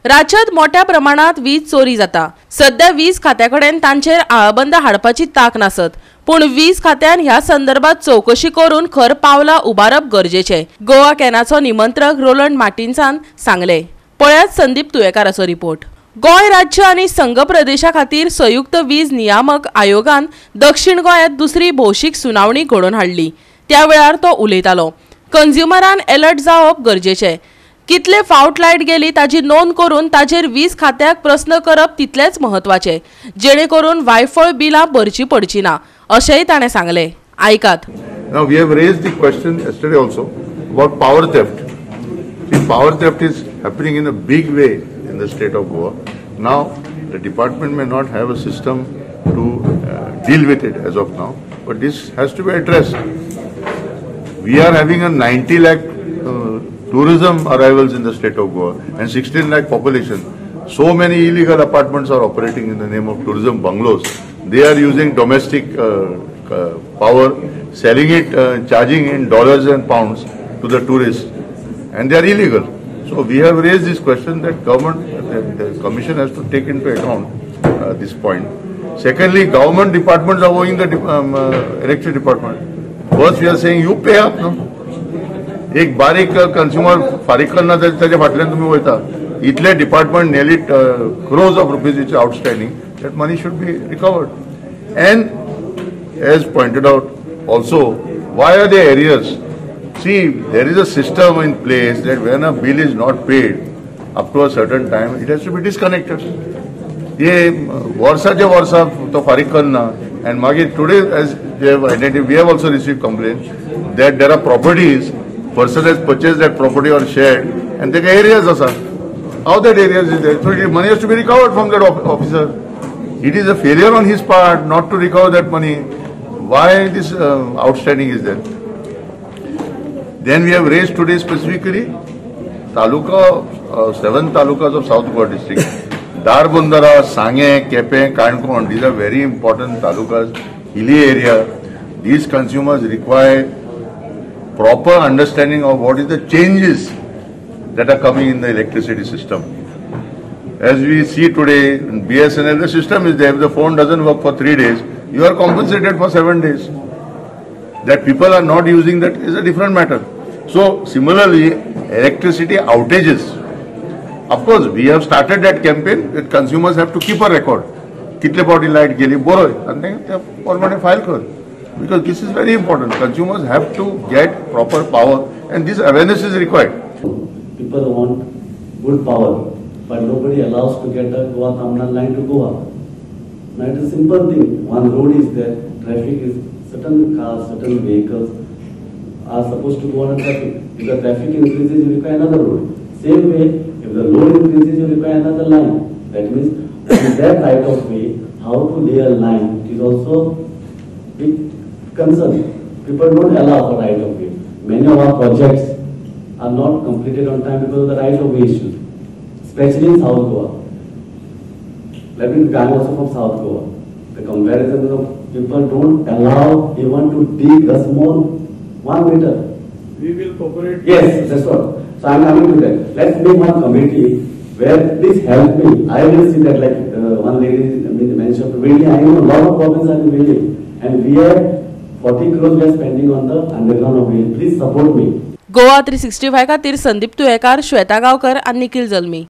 राज्यात मोठ्या प्रमाणात वीज चोरी जाता। सध्या वीज खात्याकडेन तांचेर आळाबंद हाडपाची ताक नासत, पण वीज खात्यान ह्या संदर्भात चौकशी करून खर पावला उबारप गरजेचे, गोवा कॅनाचो निमंत्रक रोलंड मार्टिन्सान सांगले। पळयात संदीप तुयेकाराचो रिपोर्ट। गोय राज्य आणि संघ प्रदेशा खातीर संयुक्त वीज नियामक आयोगान दक्षिण गोंयांत दुसरी भौशीक सुनावणी घडोवन हाडली। त्या वेळार तो उलयतालो, कंज्युमरान अलर्ट जावप गरजेचे। कितले फावट लायट गेली ताजी नोंद करून ताजेर वीज खात्याक प्रश्न करप तितलेच महत्वाचे, जेणे करून वायफळ बिलां भरची पडची ना, अशेंय ताणें सांगले। आयकात। Now we have raised the question yesterday also about power theft. See, power theft is happening in a big way in the state of Goa. Now the department may not have a system to deal with it as of now, but this has to be addressed. We are having a 90 lakh tourism arrivals in the state of Goa and 16 lakh population. So many illegal apartments are operating in the name of tourism bungalows. They are using domestic power, selling it, charging in dollars and pounds to the tourists, and they are illegal. So we have raised this question that government, the commission has to take into account this point. Secondly, government departments are owing the electricity department. First we are saying you pay up, no? एक बारीक consumer फारीक करना ताजे फाटल्यान तुम्ही वयता, इतले department nearly crores of rupees which are outstanding, that money should be recovered. And as pointed out also, why are there arrears? See, there is a system in place that when a bill is not paid up to a certain time, it has to be disconnected. ये वर्षाचे वर्षा तो फारीक करना, and मागीर today as we have identified, we have also received complaint that there are properties, person has purchased that property or shared, and there are areas also. How that areas is there? So money has to be recovered from that officer. It is a failure on his part not to recover that money. Why this outstanding is there? Then we have raised today specifically taluka, 7 talukas of South Goa district. Darbandara, Sange, Kepe, Kankon, these are very important talukas, hilly area. These consumers require proper understanding of what is the changes that are coming in the electricity system. As we see today in BSNL, the system is there. If the phone doesn't work for 3 days, you are compensated for 7 days. That people are not using that is a different matter. So similarly, electricity outages. Of course, we have started that campaign that consumers have to keep a record. Kitle body light geli boroy, and then already file kar. Because this is very important. Consumers have to get proper power, and this awareness is required. People want good power, but nobody allows to get a Goa Kamnan line to Goa. Now it is a simple thing. One road is there, traffic is, certain cars, certain vehicles are supposed to go on a traffic. If the traffic increases, you require another road. Same way, if the load increases, you require another line. That means, in that right of way, how to lay a line is also big concern. People don't allow for right of way. Many of our projects are not completed on time because of the right of way issues, especially in South Goa. Let me come also from South Goa. The comparison of people don't allow even to dig a small 1 meter. We will cooperate. Yes, that's what. So I'm coming to that. Let's make one committee where please help me. I will see that like one lady mentioned, really I know a lot of problems are in Valley, and we are 40 crores we are spending on the underground of Valley. Please support me. Goa 365 खातीर संदीप तुयेकार, श्वेता गांवकर आणि निखिल जल्मी।